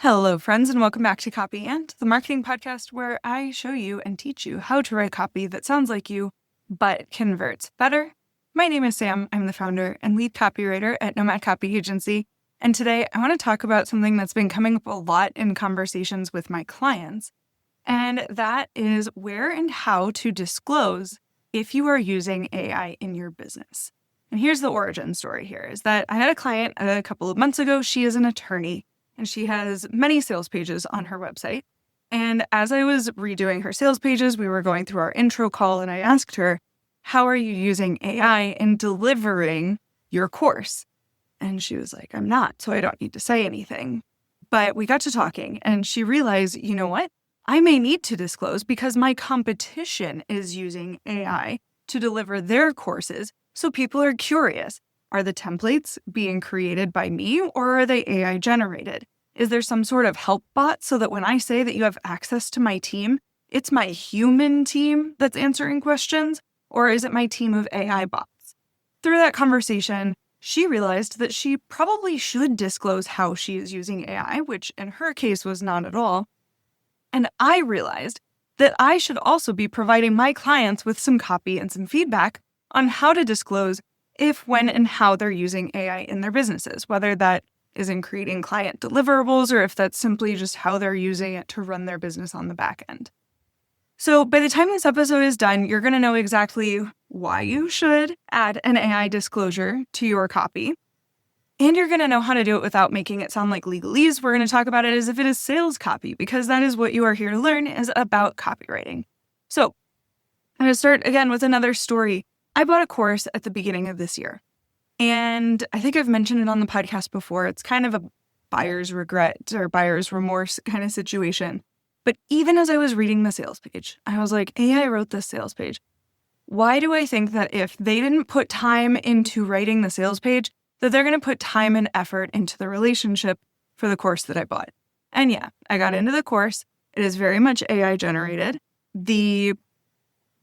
Hello, friends, and welcome back to Copy and, the marketing podcast where I show you and teach you how to write copy that sounds like you, but converts better. My name is Sam. I'm the founder and lead copywriter at Nomad Copy Agency. And today I want to talk about something that's been coming up a lot in conversations with my clients. And that is where and how to disclose if you are using AI in your business. And here's the origin story here is that I had a client a couple of months ago. She is an attorney. And she has many sales pages on her website. And as I was redoing her sales pages, we were going through our intro call and I asked her, how are you using AI in delivering your course? And she was like, I'm not, so I don't need to say anything. But we got to talking and she realized, you know what? I may need to disclose because my competition is using AI to deliver their courses. So people are curious. Are the templates being created by me or are they AI generated? Is there some sort of help bot so that when I say that you have access to my team, it's my human team that's answering questions, or is it my team of AI bots? Through that conversation, she realized that she probably should disclose how she is using AI, which in her case was not at all. And I realized that I should also be providing my clients with some copy and some feedback on how to disclose if, when, and how they're using AI in their businesses, whether that is in creating client deliverables or if that's simply just how they're using it to run their business on the back end. So by the time this episode is done, you're going to know exactly why you should add an AI disclosure to your copy. And you're going to know how to do it without making it sound like legalese. We're going to talk about it as if it is sales copy, because that is what you are here to learn is about copywriting. So I'm going to start again with another story. I bought a course at the beginning of this year, and I think I've mentioned it on the podcast before. It's kind of a buyer's regret or buyer's remorse kind of situation. But even as I was reading the sales page, I was like, AI wrote this sales page. Why do I think that if they didn't put time into writing the sales page, that they're going to put time and effort into the relationship for the course that I bought? And yeah, I got into the course. It is very much AI generated. The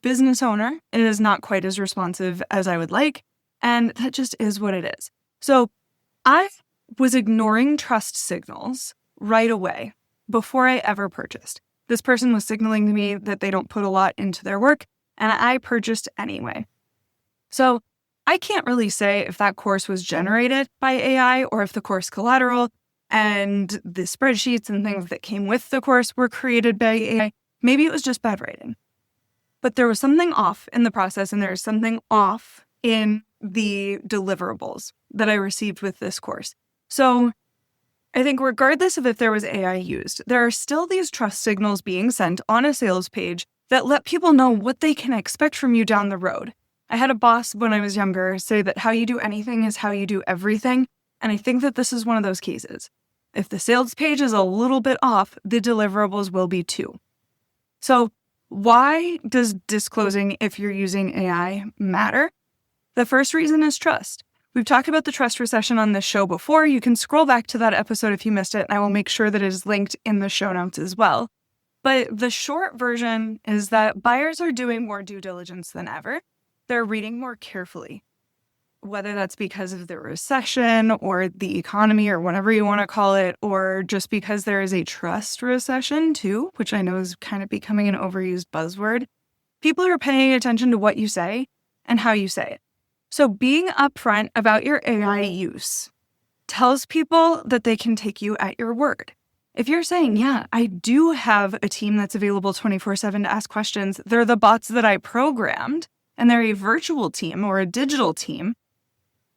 business owner, it is not quite as responsive as I would like, and that just is what it is. So I was ignoring trust signals right away before I ever purchased. This person was signaling to me that they don't put a lot into their work, and I purchased anyway. So I can't really say if that course was generated by AI or if the course collateral and the spreadsheets and things that came with the course were created by AI. Maybe it was just bad writing. But there was something off in the process, and there was something off in the deliverables that I received with this course. So I think regardless of if there was AI used, there are still these trust signals being sent on a sales page that let people know what they can expect from you down the road. I had a boss when I was younger say that how you do anything is how you do everything. And I think that this is one of those cases. If the sales page is a little bit off, the deliverables will be too. So why does disclosing if you're using AI matter? The first reason is trust. We've talked about the trust recession on this show before. You can scroll back to that episode if you missed it, and I will make sure that it is linked in the show notes as well. But the short version is that buyers are doing more due diligence than ever. They're reading more carefully, whether that's because of the recession or the economy or whatever you want to call it, or just because there is a trust recession too, which I know is kind of becoming an overused buzzword. People are paying attention to what you say and how you say it. So being upfront about your AI use tells people that they can take you at your word. If you're saying, yeah, I do have a team that's available 24/7 to ask questions, they're the bots that I programmed, and they're a virtual team or a digital team,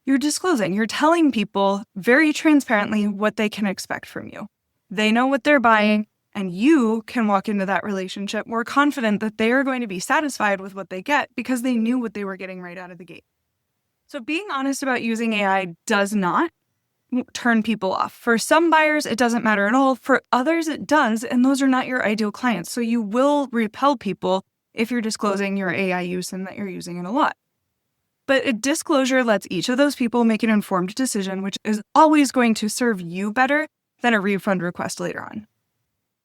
you're disclosing. You're telling people very transparently what they can expect from you. They know what they're buying, and you can walk into that relationship more confident that they are going to be satisfied with what they get because they knew what they were getting right out of the gate. So being honest about using AI does not turn people off. For some buyers, it doesn't matter at all. For others, it does, and those are not your ideal clients. So you will repel people if you're disclosing your AI use and that you're using it a lot. But a disclosure lets each of those people make an informed decision, which is always going to serve you better than a refund request later on.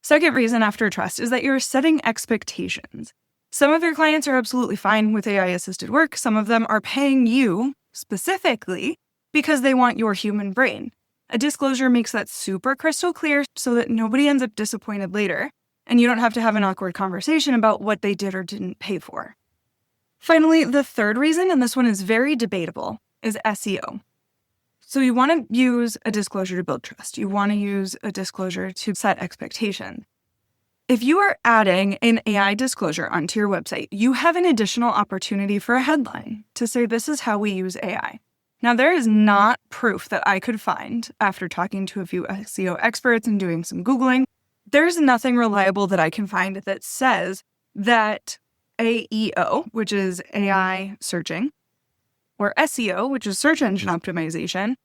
Second reason after trust is that you're setting expectations. Some of your clients are absolutely fine with AI-assisted work. Some of them are paying you specifically because they want your human brain. A disclosure makes that super crystal clear so that nobody ends up disappointed later, and you don't have to have an awkward conversation about what they did or didn't pay for. Finally, the third reason, and this one is very debatable, is SEO. So you want to use a disclosure to build trust. You want to use a disclosure to set expectation. If you are adding an AI disclosure onto your website, you have an additional opportunity for a headline to say, this is how we use AI. Now, there is not proof that I could find after talking to a few SEO experts and doing some Googling. There's nothing reliable that I can find that says that AEO, which is AI searching, or SEO, which is search engine optimization,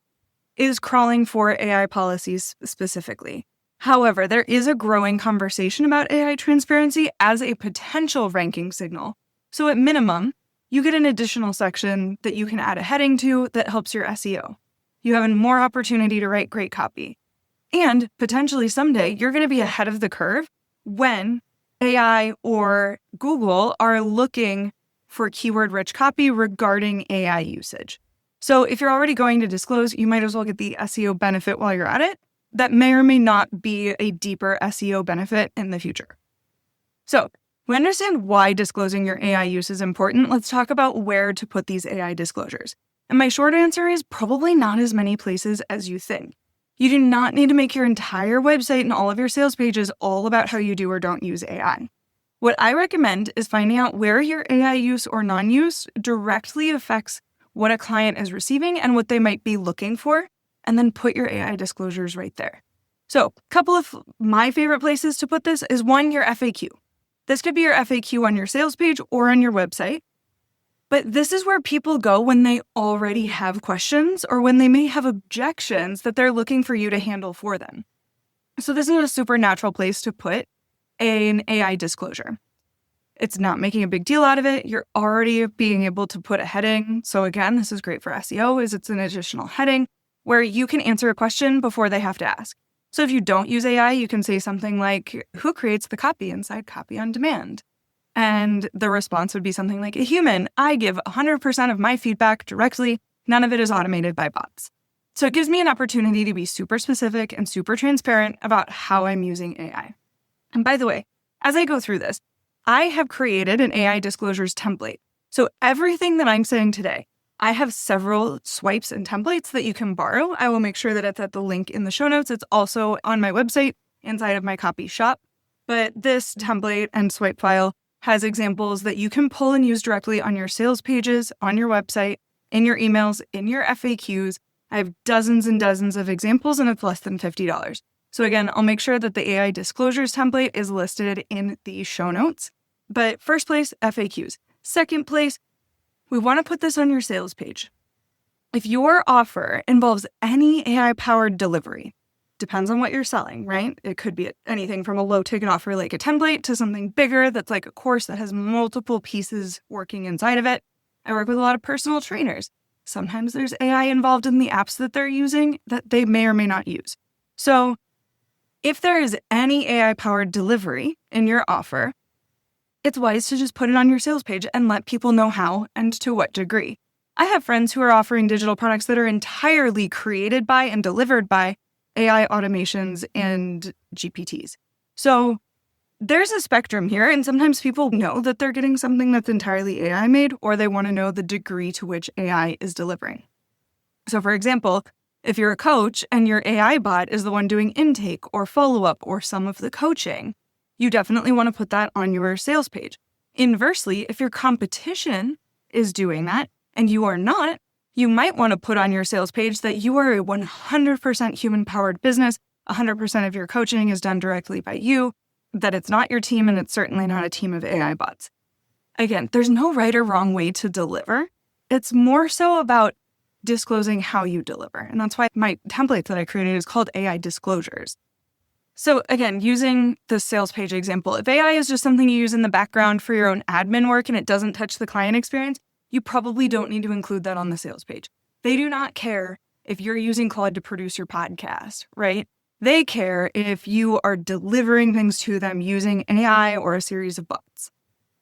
is crawling for AI policies specifically. However, there is a growing conversation about AI transparency as a potential ranking signal. So at minimum, you get an additional section that you can add a heading to that helps your SEO. You have more opportunity to write great copy. And potentially someday, you're going to be ahead of the curve when AI or Google are looking for keyword-rich copy regarding AI usage. So if you're already going to disclose, you might as well get the SEO benefit while you're at it. That may or may not be a deeper SEO benefit in the future. So we understand why disclosing your AI use is important. Let's talk about where to put these AI disclosures. And my short answer is probably not as many places as you think. You do not need to make your entire website and all of your sales pages all about how you do or don't use AI. What I recommend is finding out where your AI use or non-use directly affects what a client is receiving and what they might be looking for, and then put your AI disclosures right there. So a couple of my favorite places to put this is one, your FAQ. This could be your FAQ on your sales page or on your website. But this is where people go when they already have questions or when they may have objections that they're looking for you to handle for them. So this is a super natural place to put an AI disclosure. It's not making a big deal out of it. You're already being able to put a heading. So again, this is great for SEO, is it's an additional heading where you can answer a question before they have to ask. So if you don't use AI, you can say something like, who creates the copy inside Copy on Demand? And the response would be something like, a human. I give 100% of my feedback directly. None of it is automated by bots. So it gives me an opportunity to be super specific and super transparent about how I'm using AI. And by the way, as I go through this, I have created an AI disclosures template. So everything that I'm saying today, I have several swipes and templates that you can borrow. I will make sure that it's at the link in the show notes. It's also on my website inside of my copy shop. But this template and swipe file has examples that you can pull and use directly on your sales pages, on your website, in your emails, in your FAQs. I have dozens and dozens of examples, and it's less than $50. So again, I'll make sure that the AI disclosures template is listed in the show notes. But first place, FAQs. Second place, we want to put this on your sales page. If your offer involves any AI-powered delivery, depends on what you're selling, right? It could be anything from a low-ticket offer like a template to something bigger that's like a course that has multiple pieces working inside of it. I work with a lot of personal trainers. Sometimes there's AI involved in the apps that they're using that they may or may not use. So if there is any AI-powered delivery in your offer, it's wise to just put it on your sales page and let people know how and to what degree. I have friends who are offering digital products that are entirely created by and delivered by AI automations and GPTs. So there's a spectrum here, and sometimes people know that they're getting something that's entirely AI made, or they want to know the degree to which AI is delivering. So for example, if you're a coach and your AI bot is the one doing intake or follow-up or some of the coaching, you definitely want to put that on your sales page. Inversely, if your competition is doing that and you are not, you might want to put on your sales page that you are a 100% human-powered business, 100% of your coaching is done directly by you, that it's not your team, and it's certainly not a team of AI bots. Again, there's no right or wrong way to deliver. It's more so about disclosing how you deliver. And that's why my template that I created is called AI disclosures. So again, using the sales page example, if AI is just something you use in the background for your own admin work and it doesn't touch the client experience, you probably don't need to include that on the sales page. They do not care if you're using Claude to produce your podcast, right? They care if you are delivering things to them using AI or a series of bots.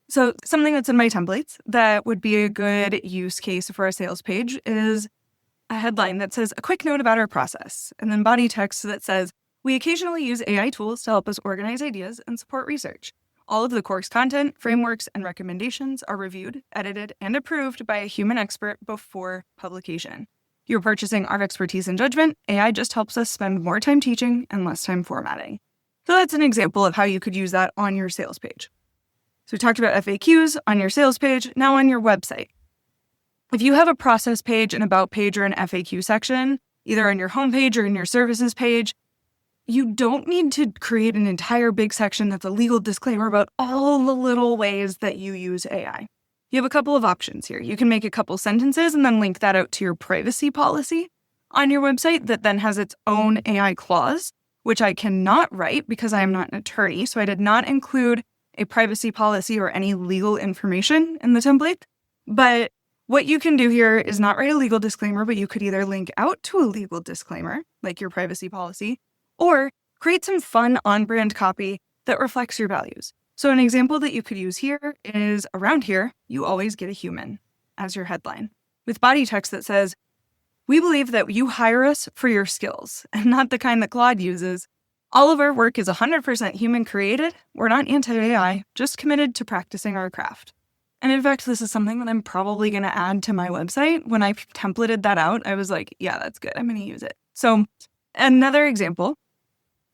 So something that's in my templates that would be a good use case for a sales page is a headline that says, a quick note about our process, and then body text that says, we occasionally use AI tools to help us organize ideas and support research. All of the course content, frameworks, and recommendations are reviewed, edited, and approved by a human expert before publication. You're purchasing our expertise and judgment. AI just helps us spend more time teaching and less time formatting. So that's an example of how you could use that on your sales page. So we talked about FAQs on your sales page, now on your website. If you have a process page, an about page, or an FAQ section, either on your homepage or in your services page, you don't need to create an entire big section that's a legal disclaimer about all the little ways that you use AI. You have a couple of options here. You can make a couple sentences and then link that out to your privacy policy on your website that then has its own AI clause, which I cannot write because I am not an attorney. So I did not include a privacy policy or any legal information in the template. But what you can do here is not write a legal disclaimer, but you could either link out to a legal disclaimer, like your privacy policy, or create some fun on-brand copy that reflects your values. So an example that you could use here is, around here, you always get a human as your headline, with body text that says, we believe that you hire us for your skills and not the kind that Claude uses. All of our work is 100% human created. We're not anti-AI, just committed to practicing our craft. And in fact, this is something that I'm probably going to add to my website. When I templated that out, I was like, yeah, that's good. I'm going to use it. So another example,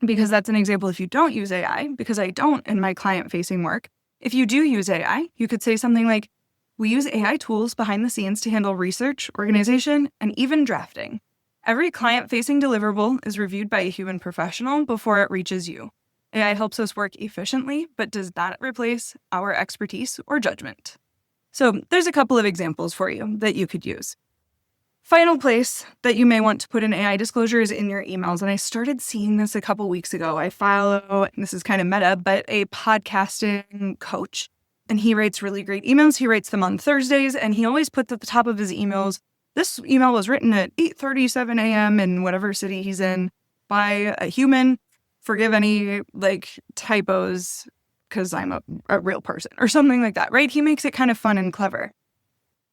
because that's an example if you don't use AI, because I don't in my client-facing work. If you do use AI, you could say something like, we use AI tools behind the scenes to handle research, organization, and even drafting. Every client-facing deliverable is reviewed by a human professional before it reaches you. AI helps us work efficiently, but does not replace our expertise or judgment. So there's a couple of examples for you that you could use. Final place that you may want to put an AI disclosure is in your emails. And I started seeing this a couple weeks ago. I follow, and this is kind of meta, but a podcasting coach. And he writes really great emails. He writes them on Thursdays, and he always puts at the top of his emails, this email was written at 8:37 a.m. in whatever city he's in by a human. Forgive any typos because I'm a real person or something like that, right? He makes it kind of fun and clever.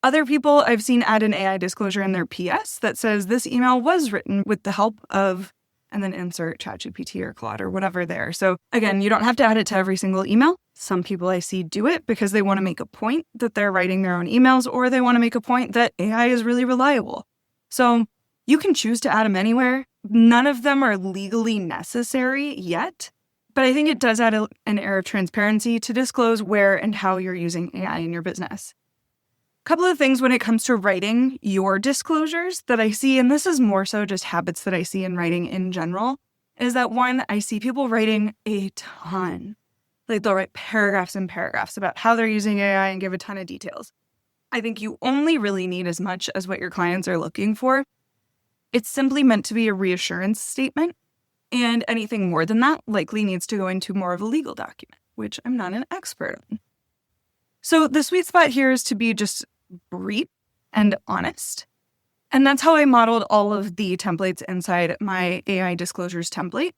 Other people I've seen add an AI disclosure in their PS that says this email was written with the help of, and then insert ChatGPT or Claude or whatever there. So again, you don't have to add it to every single email. Some people I see do it because they want to make a point that they're writing their own emails, or they want to make a point that AI is really reliable. So you can choose to add them anywhere. None of them are legally necessary yet, but I think it does add an air of transparency to disclose where and how you're using AI in your business. A couple of things when it comes to writing your disclosures that I see, and this is more so just habits that I see in writing in general, is that one, I see people writing a ton. They'll write paragraphs and paragraphs about how they're using AI and give a ton of details. I think you only really need as much as what your clients are looking for. It's simply meant to be a reassurance statement, and anything more than that likely needs to go into more of a legal document, which I'm not an expert on. So the sweet spot here is to be just brief and honest. And that's how I modeled all of the templates inside my AI disclosures template.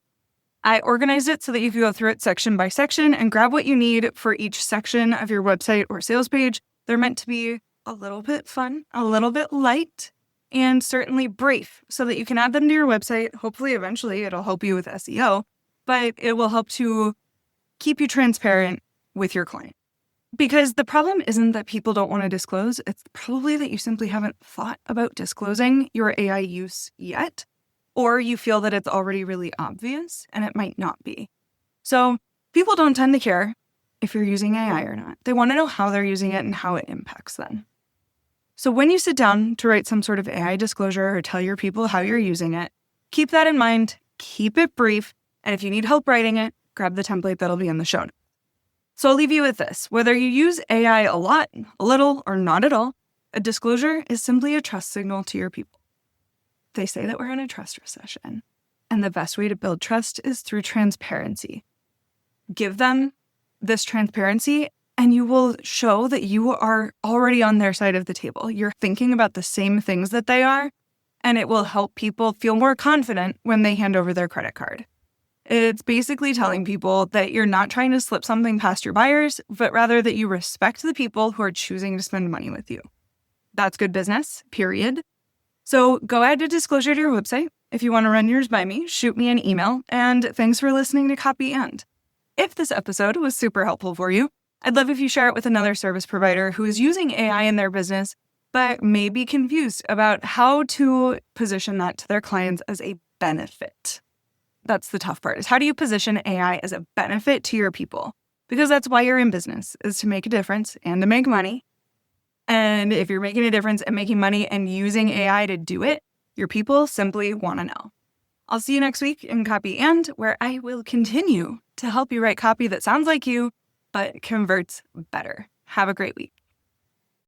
I organized it so that you can go through it section by section and grab what you need for each section of your website or sales page. They're meant to be a little bit fun, a little bit light, and certainly brief so that you can add them to your website. Hopefully, eventually, it'll help you with SEO, but it will help to keep you transparent with your client. Because the problem isn't that people don't want to disclose. It's probably that you simply haven't thought about disclosing your AI use yet, or you feel that it's already really obvious and it might not be. So people don't tend to care if you're using AI or not. They want to know how they're using it and how it impacts them. So when you sit down to write some sort of AI disclosure or tell your people how you're using it, keep that in mind, keep it brief, and if you need help writing it, grab the template that'll be in the show notes. So I'll leave you with this. Whether you use AI a lot, a little, or not at all, a disclosure is simply a trust signal to your people. They say that we're in a trust recession, and the best way to build trust is through transparency. Give them this transparency, and you will show that you are already on their side of the table. You're thinking about the same things that they are, and it will help people feel more confident when they hand over their credit card. It's basically telling people that you're not trying to slip something past your buyers, but rather that you respect the people who are choosing to spend money with you. That's good business, period. So go add a disclosure to your website. If you want to run yours by me, shoot me an email. And thanks for listening to Copy And. If this episode was super helpful for you, I'd love if you share it with another service provider who is using AI in their business, but may be confused about how to position that to their clients as a benefit. That's the tough part, is how do you position AI as a benefit to your people? Because that's why you're in business, is to make a difference and to make money. And if you're making a difference and making money and using AI to do it, your people simply want to know. I'll see you next week in Copy And, where I will continue to help you write copy that sounds like you, but converts better. Have a great week.